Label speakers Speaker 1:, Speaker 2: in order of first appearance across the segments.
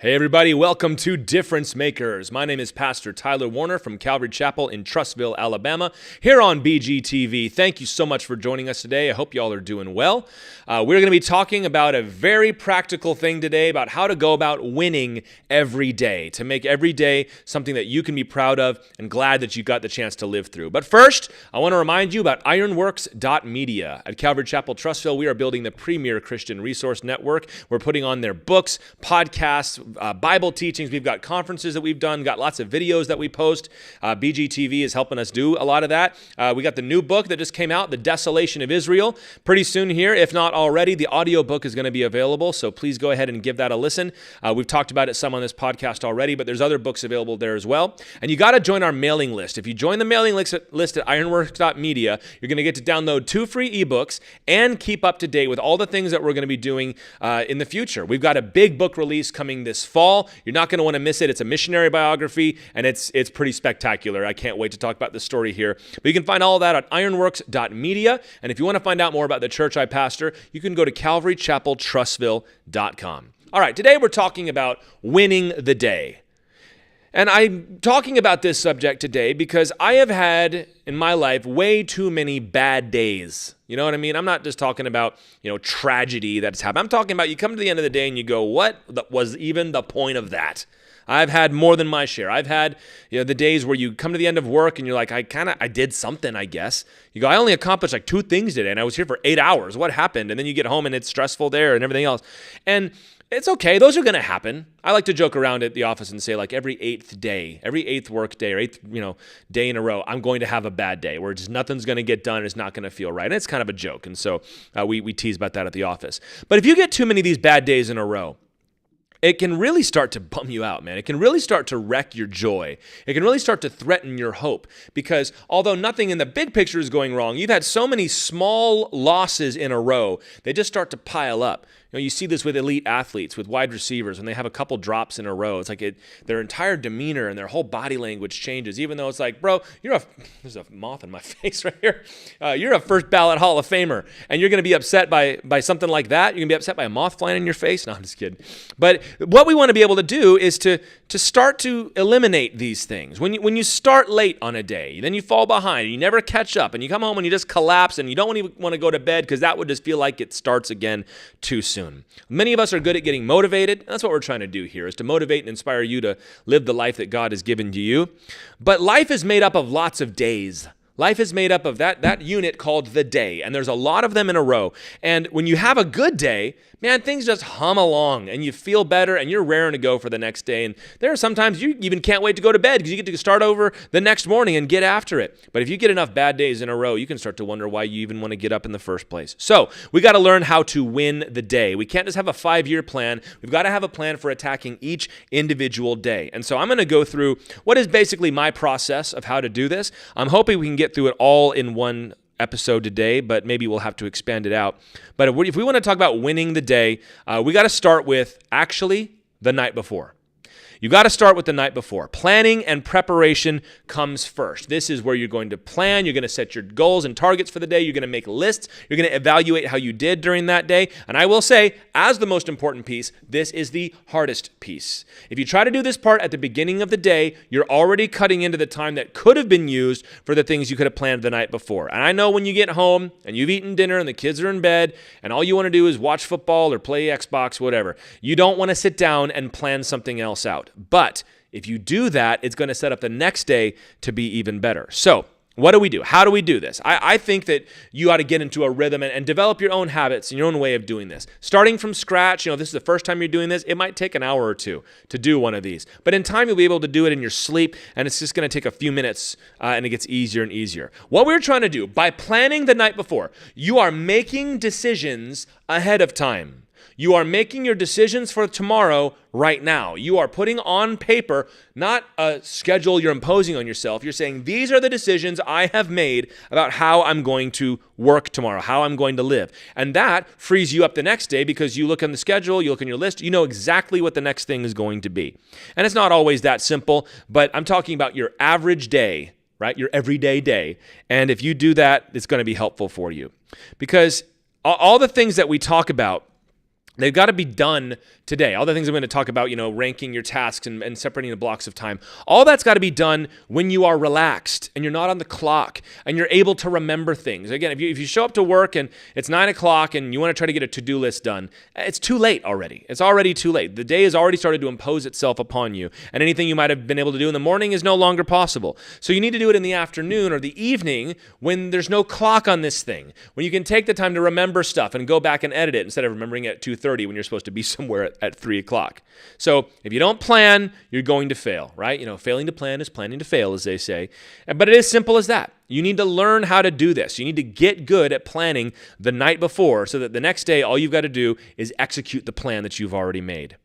Speaker 1: Hey everybody, welcome to Difference Makers. My name is Pastor Tyler Warner from Calvary Chapel in Trussville, Alabama, here on BGTV. Thank you so much for joining us today. I hope y'all are doing well. We're going to be talking about a very practical thing today about how to go about winning every day, to make every day something that you can be proud of and glad that you got the chance to live through. But first, I want to remind you about ironworks.media. At Calvary Chapel, Trussville, we are building the premier Christian resource network. We're putting on their books, podcasts, Bible teachings. We've got conferences that we've done, got lots of videos that we post. BGTV is helping us do a lot of that. We got the new book that just came out, The Desolation of Israel. Pretty soon here, if not already, the audio book is going to be available, so please go ahead and give that a listen. We've talked about it some on this podcast already, but there's other books available there as well. And you got to join our mailing list. If you join the mailing list at ironworks.media, you're going to get to download 2 free ebooks and keep up to date with all the things that we're going to be doing in the future. We've got a big book release coming this fall. You're not going to want to miss it. It's a missionary biography, and it's pretty spectacular. I can't wait to talk about the story here. But you can find all of that at ironworks.media. And if you want to find out more about the church I pastor, you can go to calvarychapeltrussville.com. All right, today we're talking about winning the day. And I'm talking about this subject today because I have had in my life way too many bad days. You know what I mean? I'm not just talking about, tragedy that's happened. I'm talking about you come to the end of the day and you go, what was even the point of that? I've had more than my share. I've had, the days where you come to the end of work and you're like, I did something, I guess. You go, I only accomplished 2 things today and I was here for 8 hours. What happened? And then you get home and it's stressful there and everything else. And it's okay. Those are going to happen. I like to joke around at the office and say, every 8th day, every 8th work day or 8th, day in a row, I'm going to have a bad day where just nothing's going to get done. It's not going to feel right. And it's kind of a joke. And so we tease about that at the office. But if you get too many of these bad days in a row, it can really start to bum you out, man. It can really start to wreck your joy. It can really start to threaten your hope because although nothing in the big picture is going wrong, you've had so many small losses in a row, they just start to pile up. You see this with elite athletes, with wide receivers, when they have a couple drops in a row. It's like their entire demeanor and their whole body language changes, even though it's like, bro, there's a moth in my face right here. You're a first ballot Hall of Famer, and you're going to be upset by something like that? You're going to be upset by a moth flying in your face? No, I'm just kidding. But what we want to be able to do is to start to eliminate these things. When you start late on a day, then you fall behind, and you never catch up, and you come home and you just collapse, and you don't even want to go to bed because that would just feel like it starts again too soon. Many of us are good at getting motivated. And that's what we're trying to do here, is to motivate and inspire you to live the life that God has given to you. But life is made up of lots of days. Life is made up of that unit called the day, and there's a lot of them in a row. And when you have a good day, man, things just hum along, and you feel better, and you're raring to go for the next day. And there are sometimes you even can't wait to go to bed because you get to start over the next morning and get after it. But if you get enough bad days in a row, you can start to wonder why you even want to get up in the first place. So we got to learn how to win the day. We can't just have a 5-year plan. We've got to have a plan for attacking each individual day. And so I'm going to go through what is basically my process of how to do this. I'm hoping we can get through it all in one episode today, but maybe we'll have to expand it out. But if we want to talk about winning the day, we got to start with actually the night before. You got to start with the night before. Planning and preparation comes first. This is where you're going to plan. You're going to set your goals and targets for the day. You're going to make lists. You're going to evaluate how you did during that day. And I will say, as the most important piece, this is the hardest piece. If you try to do this part at the beginning of the day, you're already cutting into the time that could have been used for the things you could have planned the night before. And I know when you get home and you've eaten dinner and the kids are in bed and all you want to do is watch football or play Xbox, whatever, you don't want to sit down and plan something else out. But if you do that, it's going to set up the next day to be even better. So what do we do? How do we do this? I think that you ought to get into a rhythm and develop your own habits and your own way of doing this. Starting from scratch, this is the first time you're doing this, it might take an hour or two to do one of these. But in time, you'll be able to do it in your sleep, and it's just going to take a few minutes, and it gets easier and easier. What we're trying to do, by planning the night before, you are making decisions ahead of time. You are making your decisions for tomorrow right now. You are putting on paper, not a schedule you're imposing on yourself. You're saying, these are the decisions I have made about how I'm going to work tomorrow, how I'm going to live. And that frees you up the next day because you look on the schedule, you look in your list, you know exactly what the next thing is going to be. And it's not always that simple, but I'm talking about your average day, right? Your everyday day. And if you do that, it's going to be helpful for you. Because all the things that we talk about They've got to be done today. All the things I'm going to talk about, ranking your tasks and separating the blocks of time, all that's got to be done when you are relaxed and you're not on the clock and you're able to remember things. Again, if you show up to work and it's 9 o'clock and you want to try to get a to-do list done, it's too late already. It's already too late. The day has already started to impose itself upon you, and anything you might have been able to do in the morning is no longer possible. So you need to do it in the afternoon or the evening when there's no clock on this thing, when you can take the time to remember stuff and go back and edit it instead of remembering it at 2:30 when you're supposed to be somewhere at 3 o'clock. So if you don't plan, you're going to fail, right? Failing to plan is planning to fail, as they say. But it is simple as that. You need to learn how to do this. You need to get good at planning the night before so that the next day, all you've got to do is execute the plan that you've already made.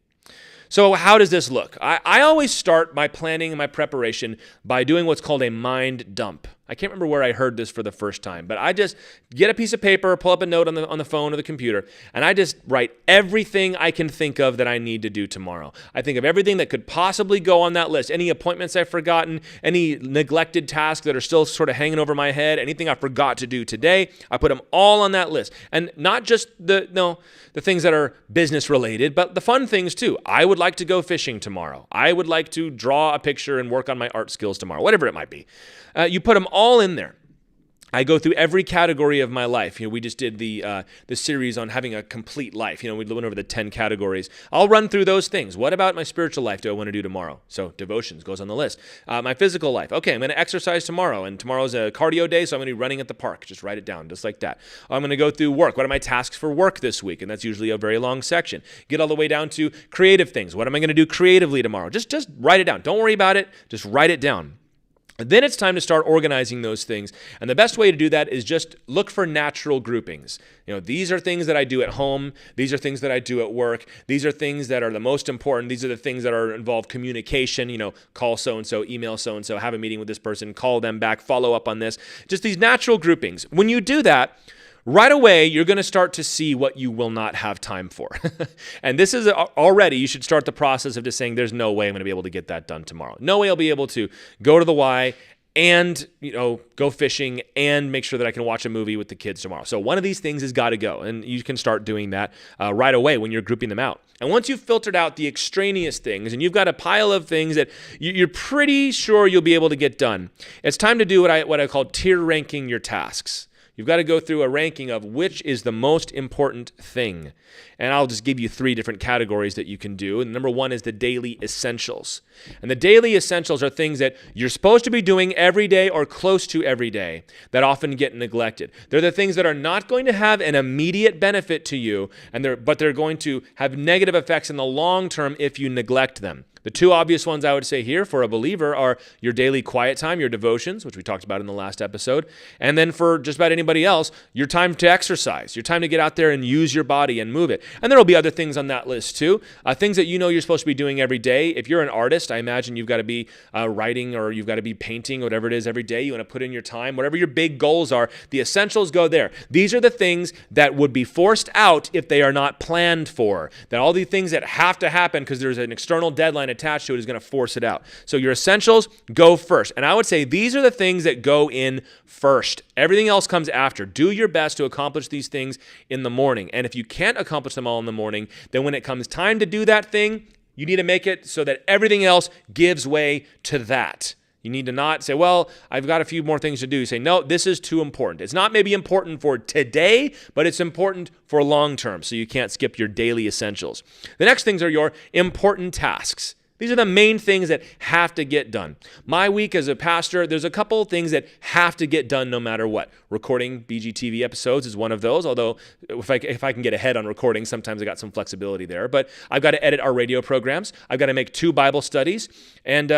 Speaker 1: So how does this look? I always start my planning and my preparation by doing what's called a mind dump. I can't remember where I heard this for the first time, but I just get a piece of paper, pull up a note on the phone or the computer, and I just write everything I can think of that I need to do tomorrow. I think of everything that could possibly go on that list, any appointments I've forgotten, any neglected tasks that are still sort of hanging over my head, anything I forgot to do today, I put them all on that list. And not just the things that are business related, but the fun things too. I would like to go fishing tomorrow. I would like to draw a picture and work on my art skills tomorrow, whatever it might be. You put them all in there. I go through every category of my life. We just did the series on having a complete life. We went over the 10 categories. I'll run through those things. What about my spiritual life do I want to do tomorrow? So devotions goes on the list. My physical life. Okay, I'm going to exercise tomorrow, and tomorrow's a cardio day, so I'm going to be running at the park. Just write it down, just like that. I'm going to go through work. What are my tasks for work this week? And that's usually a very long section. Get all the way down to creative things. What am I going to do creatively tomorrow? Just write it down. Don't worry about it. Just write it down. Then it's time to start organizing those things. And the best way to do that is just look for natural groupings. These are things that I do at home. These are things that I do at work. These are things that are the most important. These are the things that involve communication. Call so-and-so, email so-and-so, have a meeting with this person, call them back, follow up on this. Just these natural groupings. When you do that, right away, you're going to start to see what you will not have time for. And this is already, you should start the process of just saying, there's no way I'm going to be able to get that done tomorrow. No way I'll be able to go to the Y and, go fishing and make sure that I can watch a movie with the kids tomorrow. So one of these things has got to go. And you can start doing that right away when you're grouping them out. And once you've filtered out the extraneous things and you've got a pile of things that you're pretty sure you'll be able to get done, it's time to do what I call tier ranking your tasks. You've got to go through a ranking of which is the most important thing. And I'll just give you 3 different categories that you can do. And number 1 is the daily essentials. And the daily essentials are things that you're supposed to be doing every day or close to every day that often get neglected. They're the things that are not going to have an immediate benefit to you, but they're going to have negative effects in the long term if you neglect them. The 2 obvious ones I would say here for a believer are your daily quiet time, your devotions, which we talked about in the last episode. And then for just about anybody else, your time to exercise, your time to get out there and use your body and move it. And there will be other things on that list too. Things that you're supposed to be doing every day. If you're an artist, I imagine you've got to be writing or you've got to be painting, whatever it is every day. You want to put in your time, whatever your big goals are, the essentials go there. These are the things that would be forced out if they are not planned for. That all the things that have to happen because there's an external deadline attached to it is going to force it out. So your essentials go first. And I would say these are the things that go in first. Everything else comes after. Do your best to accomplish these things in the morning. And if you can't accomplish them all in the morning, then when it comes time to do that thing, you need to make it so that everything else gives way to that. You need to not say, well, I've got a few more things to do. You say, no, this is too important. It's not maybe important for today, but it's important for long term. So you can't skip your daily essentials. The next things are your important tasks. These are the main things that have to get done. My week as a pastor, there's a couple of things that have to get done no matter what. Recording BGTV episodes is one of those, although if I can get ahead on recording, sometimes I got some flexibility there. But I've got to edit our radio programs. I've got to make 2 Bible studies. And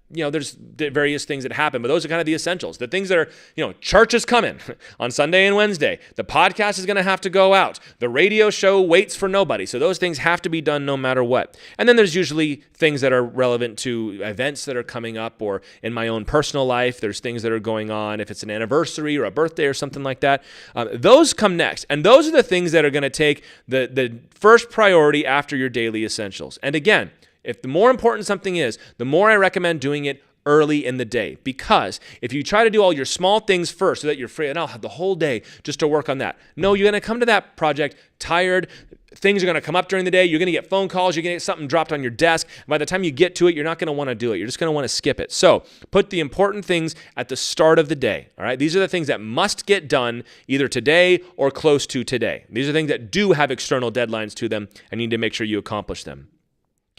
Speaker 1: there's various things that happen, but those are kind of the essentials. The things that are, church is coming on Sunday and Wednesday. The podcast is going to have to go out. The radio show waits for nobody. So those things have to be done no matter what. And then there's usually things that are relevant to events that are coming up, or in my own personal life, there's things that are going on. If it's an anniversary or a birthday or something like that, those come next. And those are the things that are going to take the first priority after your daily essentials. And again, if the more important something is, the more I recommend doing it early in the day. Because if you try to do all your small things first so that you're free, and I'll have the whole day just to work on that. No, you're going to come to that project tired. Things are going to come up during the day. You're going to get phone calls. You're going to get something dropped on your desk. By the time you get to it, you're not going to want to do it. You're just going to want to skip it. So put the important things at the start of the day. All right. These are the things that must get done either today or close to today. These are things that do have external deadlines to them and you need to make sure you accomplish them.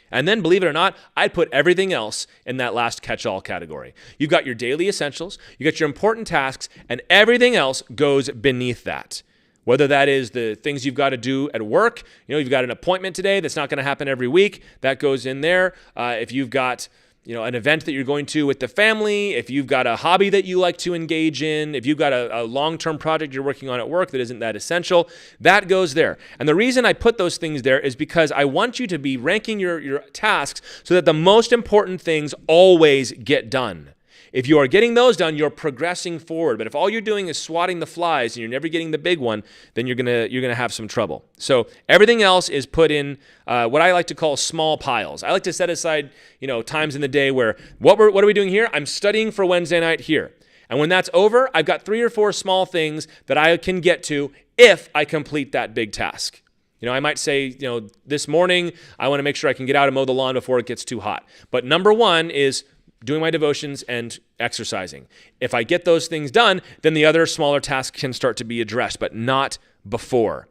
Speaker 1: And then, believe it or not, I'd put everything else in that last catch-all category. You've got your daily essentials, you got your important tasks, and everything else goes beneath that. Whether that is the things you've got to do at work, you've got an appointment today that's not going to happen every week, that goes in there. If you've got an event that you're going to with the family, if you've got a hobby that you like to engage in, if you've got a long-term project you're working on at work that isn't that essential, that goes there. And the reason I put those things there is because I want you to be ranking your tasks so that the most important things always get done. If you are getting those done, you're progressing forward. But if all you're doing is swatting the flies and you're never getting the big one, then you're gonna have some trouble. So everything else is put in what I like to call small piles. I like to set aside times in the day where what are we doing here? I'm studying for Wednesday night here. And when that's over, I've got 3 or 4 small things that I can get to if I complete that big task. I might say, this morning I want to make sure I can get out and mow the lawn before it gets too hot. But number 1 is doing my devotions and exercising. If I get those things done, then the other smaller tasks can start to be addressed, but not before.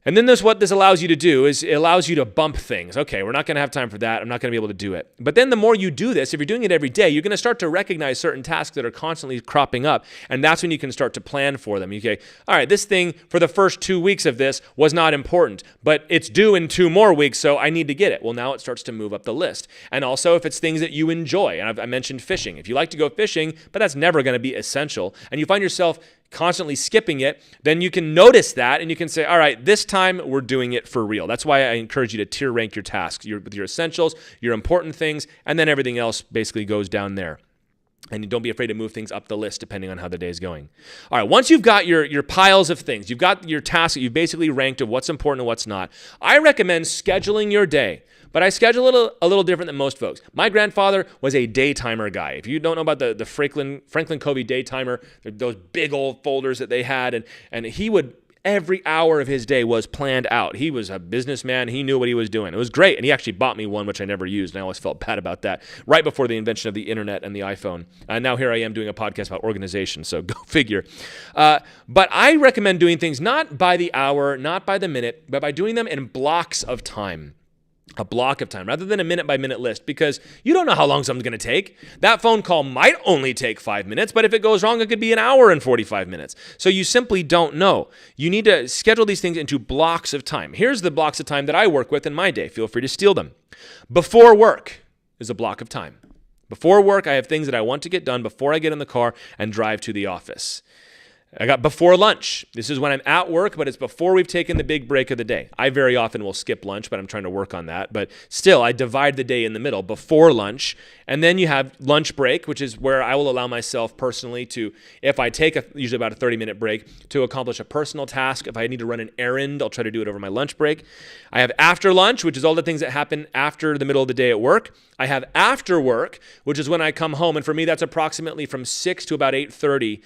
Speaker 1: And then what this allows you to do is it allows you to bump things. Okay, we're not going to have time for that. I'm not going to be able to do it. But then the more you do this, if you're doing it every day, you're going to start to recognize certain tasks that are constantly cropping up. And that's when you can start to plan for them. Okay, all right, this thing for the first 2 weeks of this was not important, but it's due in 2 more weeks, so I need to get it. Well, now it starts to move up the list. And also if it's things that you enjoy, and I mentioned fishing. If you like to go fishing, but that's never going to be essential, and you find yourself constantly skipping it, then you can notice that and you can say, all right, this time we're doing it for real. That's why I encourage you to tier rank your tasks, with your essentials, your important things, and then everything else basically goes down there. And don't be afraid to move things up the list depending on how the day is going. All right, once you've got your piles of things, you've got your tasks that you've basically ranked of what's important and what's not, I recommend scheduling your day. But I schedule it a little different than most folks. My grandfather was a day timer guy. If you don't know about the Franklin Covey day timer, those big old folders that they had, and he would, every hour of his day was planned out. He was a businessman. He knew what he was doing. It was great. And he actually bought me one, which I never used. And I always felt bad about that, right before the invention of the internet and the iPhone. And now here I am doing a podcast about organization. So go figure. But I recommend doing things not by the hour, not by the minute, but by doing them in blocks of time. A block of time rather than a minute-by-minute list, because you don't know how long something's going to take. That phone call might only take 5 minutes, but if it goes wrong, it could be an hour and 45 minutes. So you simply don't know. You need to schedule these things into blocks of time. Here's the blocks of time that I work with in my day. Feel free to steal them. Before work is a block of time. Before work, I have things that I want to get done before I get in the car and drive to the office. I got before lunch. This is when I'm at work, but it's before we've taken the big break of the day. I very often will skip lunch, but I'm trying to work on that. But still, I divide the day in the middle, before lunch. And then you have lunch break, which is where I will allow myself personally to, if I take usually about a 30-minute break, to accomplish a personal task. If I need to run an errand, I'll try to do it over my lunch break. I have after lunch, which is all the things that happen after the middle of the day at work. I have after work, which is when I come home. And for me, that's approximately from 6 to about 8:30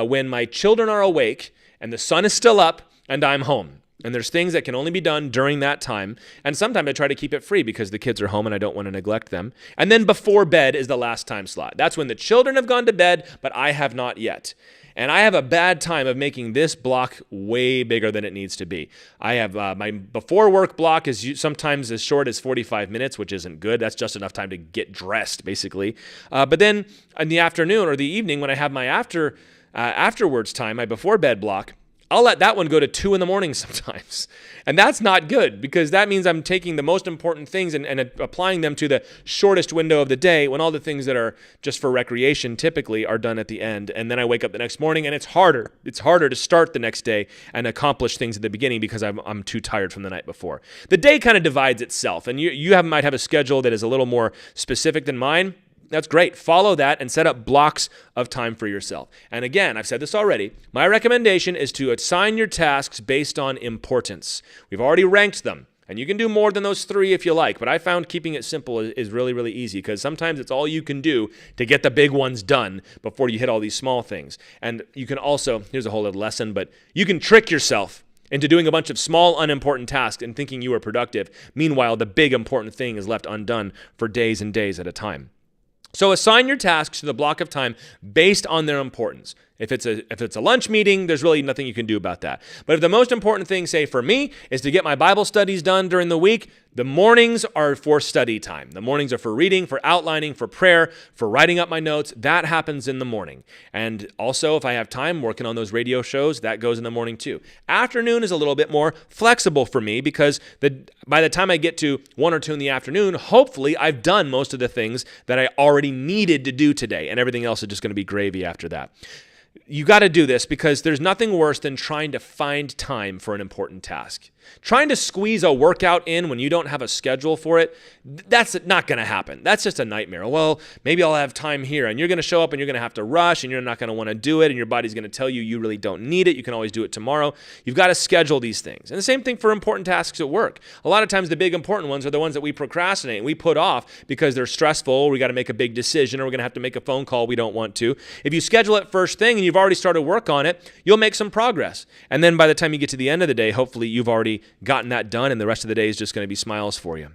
Speaker 1: when my children are awake and the sun is still up and I'm home. And there's things that can only be done during that time. And sometimes I try to keep it free because the kids are home and I don't want to neglect them. And then before bed is the last time slot. That's when the children have gone to bed, but I have not yet. And I have a bad time of making this block way bigger than it needs to be. I have my before work block is sometimes as short as 45 minutes, which isn't good. That's just enough time to get dressed, basically. But then in the afternoon or the evening when I have my afterwards time, my before bed block, I'll let that one go to 2 a.m. sometimes. And that's not good because that means I'm taking the most important things and applying them to the shortest window of the day when all the things that are just for recreation typically are done at the end. And then I wake up the next morning and it's harder. It's harder to start the next day and accomplish things at the beginning because I'm too tired from the night before. The day kind of divides itself, and you might have a schedule that is a little more specific than mine. That's great. Follow that and set up blocks of time for yourself. And again, I've said this already. My recommendation is to assign your tasks based on importance. We've already ranked them. And you can do more than those 3 if you like, but I found keeping it simple is really, really easy because sometimes it's all you can do to get the big ones done before you hit all these small things. And you can also, here's a whole little lesson, but you can trick yourself into doing a bunch of small, unimportant tasks and thinking you are productive. Meanwhile, the big, important thing is left undone for days and days at a time. So assign your tasks to the block of time based on their importance. If it's a lunch meeting, there's really nothing you can do about that. But if the most important thing, say for me, is to get my Bible studies done during the week, the mornings are for study time. The mornings are for reading, for outlining, for prayer, for writing up my notes. That happens in the morning. And also, if I have time working on those radio shows, that goes in the morning too. Afternoon is a little bit more flexible for me because by the time I get to 1 or 2 in the afternoon, hopefully I've done most of the things that I already needed to do today, and everything else is just going to be gravy after that. You got to do this because there's nothing worse than trying to find time for an important task. Trying to squeeze a workout in when you don't have a schedule for it, that's not going to happen. That's just a nightmare. Well, maybe I'll have time here, and you're going to show up and you're going to have to rush and you're not going to want to do it, and your body's going to tell you really don't need it. You can always do it tomorrow. You've got to schedule these things. And the same thing for important tasks at work. A lot of times the big important ones are the ones that we procrastinate and we put off because they're stressful, we got to make a big decision, or we're going to have to make a phone call we don't want to. If you schedule it first thing and you've already started work on it, you'll make some progress. And then by the time you get to the end of the day, hopefully you've already gotten that done, and the rest of the day is just going to be smiles for you.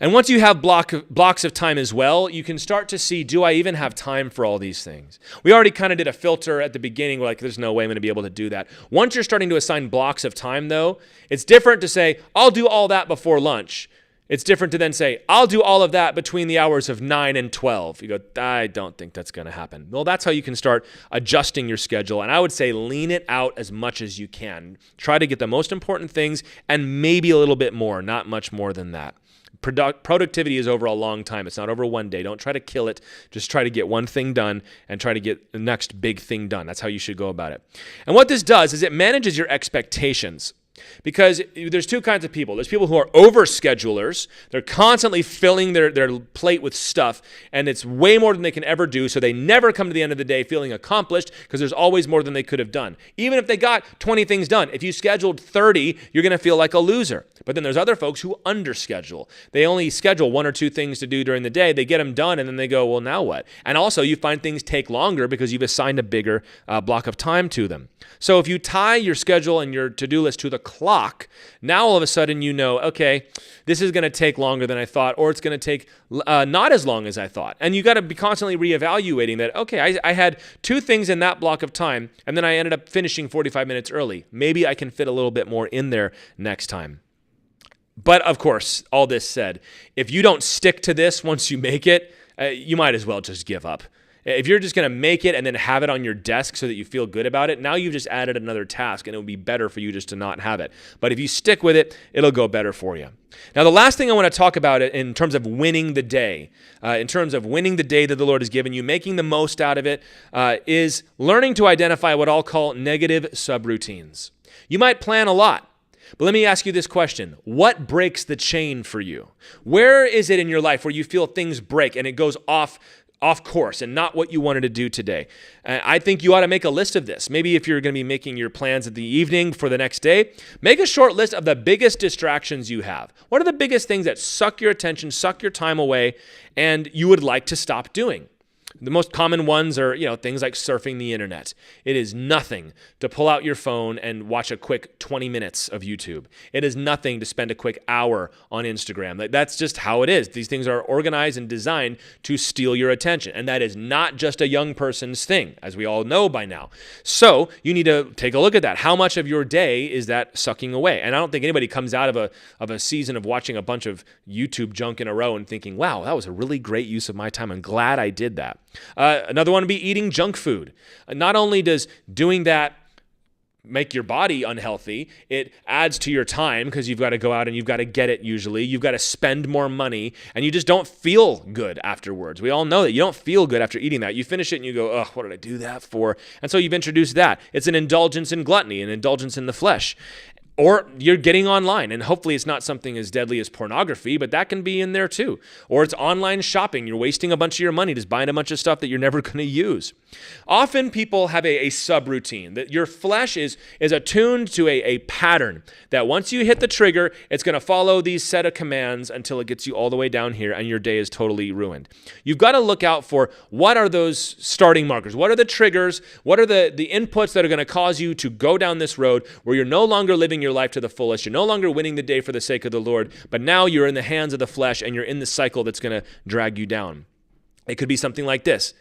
Speaker 1: And once you have blocks of time as well, you can start to see, do I even have time for all these things? We already kind of did a filter at the beginning, like there's no way I'm going to be able to do that. Once you're starting to assign blocks of time, though, it's different to say, I'll do all that before lunch. It's different to then say, I'll do all of that between the hours of 9 and 12. You go, I don't think that's going to happen. Well, that's how you can start adjusting your schedule. And I would say lean it out as much as you can. Try to get the most important things and maybe a little bit more, not much more than that. Productivity is over a long time. It's not over one day. Don't try to kill it. Just try to get one thing done and try to get the next big thing done. That's how you should go about it. And what this does is it manages your expectations. Because there's 2 kinds of people. There's people who are over-schedulers. They're constantly filling their plate with stuff, and it's way more than they can ever do, so they never come to the end of the day feeling accomplished because there's always more than they could have done. Even if they got 20 things done, if you scheduled 30, you're going to feel like a loser. But then there's other folks who underschedule. They only schedule 1 or 2 things to do during the day. They get them done, and then they go, well, now what? And also, you find things take longer because you've assigned a bigger block of time to them. So if you tie your schedule and your to-do list to the clock, now all of a sudden you know, okay, this is going to take longer than I thought, or it's going to take not as long as I thought. And you got to be constantly reevaluating that, okay, I had 2 things in that block of time, and then I ended up finishing 45 minutes early. Maybe I can fit a little bit more in there next time. But of course, all this said, if you don't stick to this once you make it, you might as well just give up. If you're just going to make it and then have it on your desk so that you feel good about it, now you've just added another task, and it would be better for you just to not have it. But if you stick with it, it'll go better for you. Now, the last thing I want to talk about in terms of winning the day, that the Lord has given you, making the most out of it, is learning to identify what I'll call negative subroutines. You might plan a lot. But let me ask you this question. What breaks the chain for you? Where is it in your life where you feel things break and it goes off course and not what you wanted to do today? I think you ought to make a list of this. Maybe if you're going to be making your plans at the evening for the next day, make a short list of the biggest distractions you have. What are the biggest things that suck your attention, suck your time away, and you would like to stop doing? The most common ones are, things like surfing the internet. It is nothing to pull out your phone and watch a quick 20 minutes of YouTube. It is nothing to spend a quick hour on Instagram. That's just how it is. These things are organized and designed to steal your attention. And that is not just a young person's thing, as we all know by now. So you need to take a look at that. How much of your day is that sucking away? And I don't think anybody comes out of a season of watching a bunch of YouTube junk in a row and thinking, wow, that was a really great use of my time. I'm glad I did that. Another one would be eating junk food. Not only does doing that make your body unhealthy, it adds to your time because you've got to go out and you've got to get it usually. You've got to spend more money and you just don't feel good afterwards. We all know that you don't feel good after eating that. You finish it and you go, oh, what did I do that for? And so you've introduced that. It's an indulgence in gluttony, an indulgence in the flesh. Or you're getting online, and hopefully it's not something as deadly as pornography, but that can be in there too. Or it's online shopping. You're wasting a bunch of your money just buying a bunch of stuff that you're never going to use. Often people have a subroutine, that your flesh is attuned to a pattern, that once you hit the trigger, it's going to follow these set of commands until it gets you all the way down here, and your day is totally ruined. You've got to look out for what are those starting markers? What are the triggers? What are the inputs that are going to cause you to go down this road where you're no longer living your life to the fullest. You're no longer winning the day for the sake of the Lord, but now you're in the hands of the flesh and you're in the cycle that's going to drag you down. It could be something like this.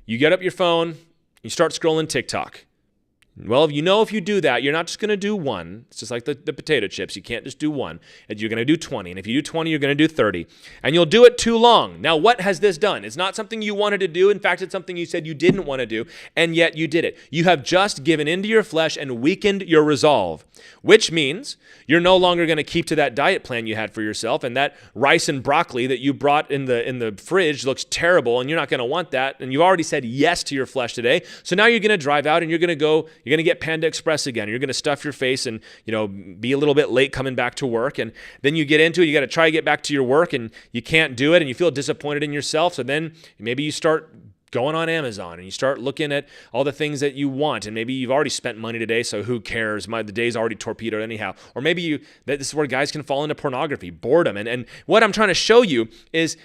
Speaker 1: You get up your phone, you start scrolling TikTok. Well, if you do that, you're not just going to do one. It's just like the potato chips. You can't just do one. You're going to do 20. And if you do 20, you're going to do 30. And you'll do it too long. Now, what has this done? It's not something you wanted to do. In fact, it's something you said you didn't want to do, and yet you did it. You have just given into your flesh and weakened your resolve, which means you're no longer going to keep to that diet plan you had for yourself, and that rice and broccoli that you brought in the fridge looks terrible, and you're not going to want that, and you've already said yes to your flesh today. So now you're going to drive out, and you're going to get Panda Express again. You're going to stuff your face and, be a little bit late coming back to work. And then you get into it. You got to try to get back to your work and you can't do it. And you feel disappointed in yourself. So then maybe you start going on Amazon and you start looking at all the things that you want, and maybe you've already spent money today, so who cares? The day's already torpedoed anyhow. Or maybe this is where guys can fall into pornography, boredom. And what I'm trying to show you is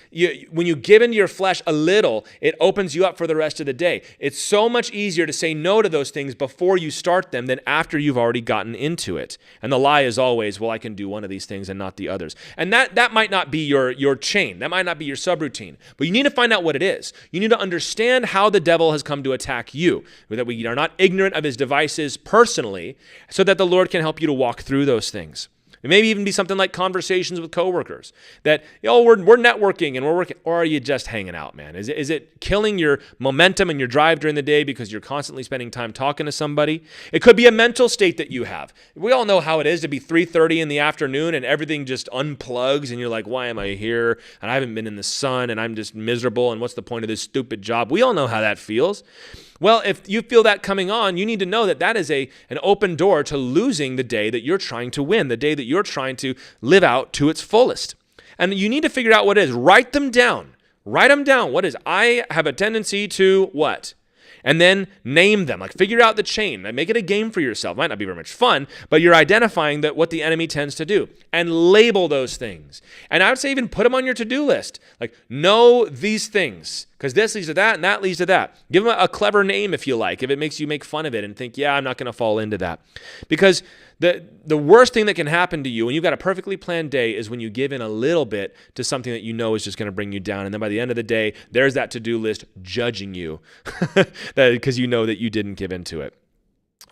Speaker 1: when you give into your flesh a little, it opens you up for the rest of the day. It's so much easier to say no to those things before you start them than after you've already gotten into it. And the lie is always, well, I can do one of these things and not the others. And that might not be your chain. That might not be your subroutine. But you need to find out what it is. You need to understand how the devil has come to attack you, that we are not ignorant of his devices personally, so that the Lord can help you to walk through those things. It may even be something like conversations with coworkers that, we're networking and we're working, or are you just hanging out, man? Is it killing your momentum and your drive during the day because you're constantly spending time talking to somebody? It could be a mental state that you have. We all know how it is to be 3:30 in the afternoon and everything just unplugs and you're like, why am I here? And I haven't been in the sun and I'm just miserable and what's the point of this stupid job? We all know how that feels. Well, if you feel that coming on, you need to know that is an open door to losing the day that you're trying to win, the day that you're trying to live out to its fullest. And you need to figure out what it is. Write them down. Write them down. What is? I have a tendency to what? And then name them. Like figure out the chain. Make it a game for yourself. Might not be very much fun, but you're identifying what the enemy tends to do. And label those things. And I would say even put them on your to-do list. Like know these things. Because this leads to that and that leads to that. Give them a clever name if you like, if it makes you make fun of it and think, I'm not going to fall into that. Because the worst thing that can happen to you when you've got a perfectly planned day is when you give in a little bit to something that you know is just going to bring you down. And then by the end of the day, there's that to-do list judging you because you know that you didn't give into it.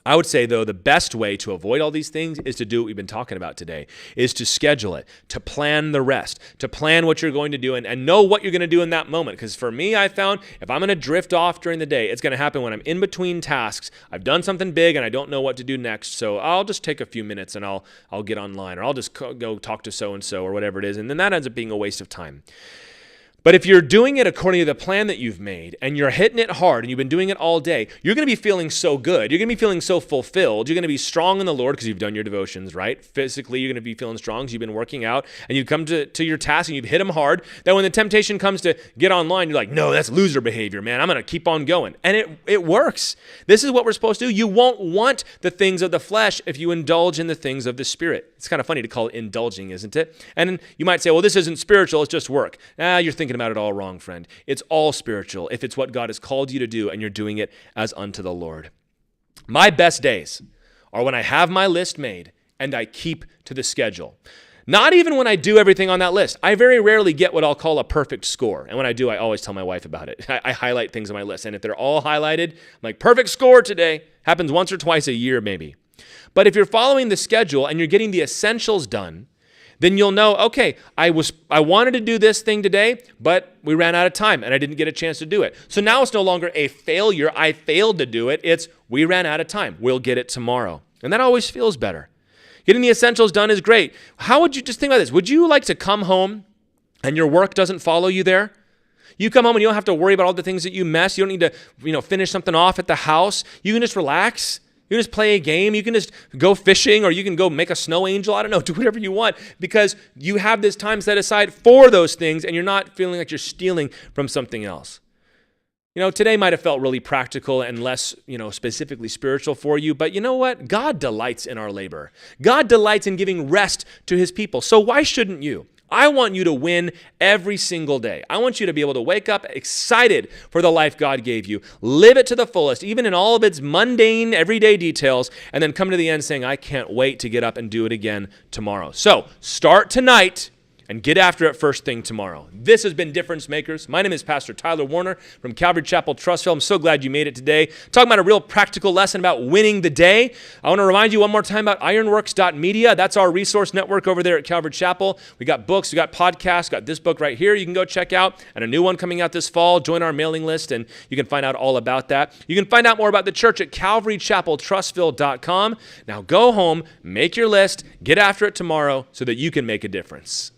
Speaker 1: I would say, though, the best way to avoid all these things is to do what we've been talking about today, is to schedule it, to plan the rest, to plan what you're going to do and know what you're going to do in that moment. Because for me, I found if I'm going to drift off during the day, it's going to happen when I'm in between tasks. I've done something big and I don't know what to do next. So I'll just take a few minutes and I'll get online or I'll just go talk to so-and-so or whatever it is. And then that ends up being a waste of time. But if you're doing it according to the plan that you've made and you're hitting it hard and you've been doing it all day, you're going to be feeling so good. You're going to be feeling so fulfilled. You're going to be strong in the Lord because you've done your devotions, right? Physically, you're going to be feeling strong because you've been working out and you've come to your task and you've hit them hard. That when the temptation comes to get online, you're like, no, that's loser behavior, man. I'm going to keep on going. And it works. This is what we're supposed to do. You won't want the things of the flesh if you indulge in the things of the Spirit. It's kind of funny to call it indulging, isn't it? And you might say, well, this isn't spiritual. It's just work. You're thinking about it all wrong, friend. It's all spiritual if it's what God has called you to do and you're doing it as unto the Lord. My best days are when I have my list made and I keep to the schedule. Not even when I do everything on that list. I very rarely get what I'll call a perfect score. And when I do, I always tell my wife about it. I highlight things on my list. And if they're all highlighted, I'm like, perfect score today. Happens once or twice a year maybe. But if you're following the schedule and you're getting the essentials done, then you'll know, okay, I wanted to do this thing today, but we ran out of time and I didn't get a chance to do it. So now it's no longer a failure. I failed to do it. It's we ran out of time. We'll get it tomorrow. And that always feels better. Getting the essentials done is great. How would you just think about this? Would you like to come home and your work doesn't follow you there? You come home and you don't have to worry about all the things that you mess. You don't need to, finish something off at the house. You can just relax. You can just play a game. You can just go fishing, or you can go make a snow angel. I don't know. Do whatever you want, because you have this time set aside for those things, and you're not feeling like you're stealing from something else. Today might have felt really practical and less, specifically spiritual for you, but you know what? God delights in our labor. God delights in giving rest to his people. So why shouldn't you? I want you to win every single day. I want you to be able to wake up excited for the life God gave you, live it to the fullest, even in all of its mundane, everyday details, and then come to the end saying, I can't wait to get up and do it again tomorrow. So start tonight and get after it first thing tomorrow. This has been Difference Makers. My name is Pastor Tyler Warner from Calvary Chapel, Trussville. I'm so glad you made it today. Talking about a real practical lesson about winning the day. I want to remind you one more time about ironworks.media. That's our resource network over there at Calvary Chapel. We got books, we got podcasts, got this book right here you can go check out, and a new one coming out this fall. Join our mailing list, and you can find out all about that. You can find out more about the church at calvarychapeltrussville.com. Now go home, make your list, get after it tomorrow so that you can make a difference.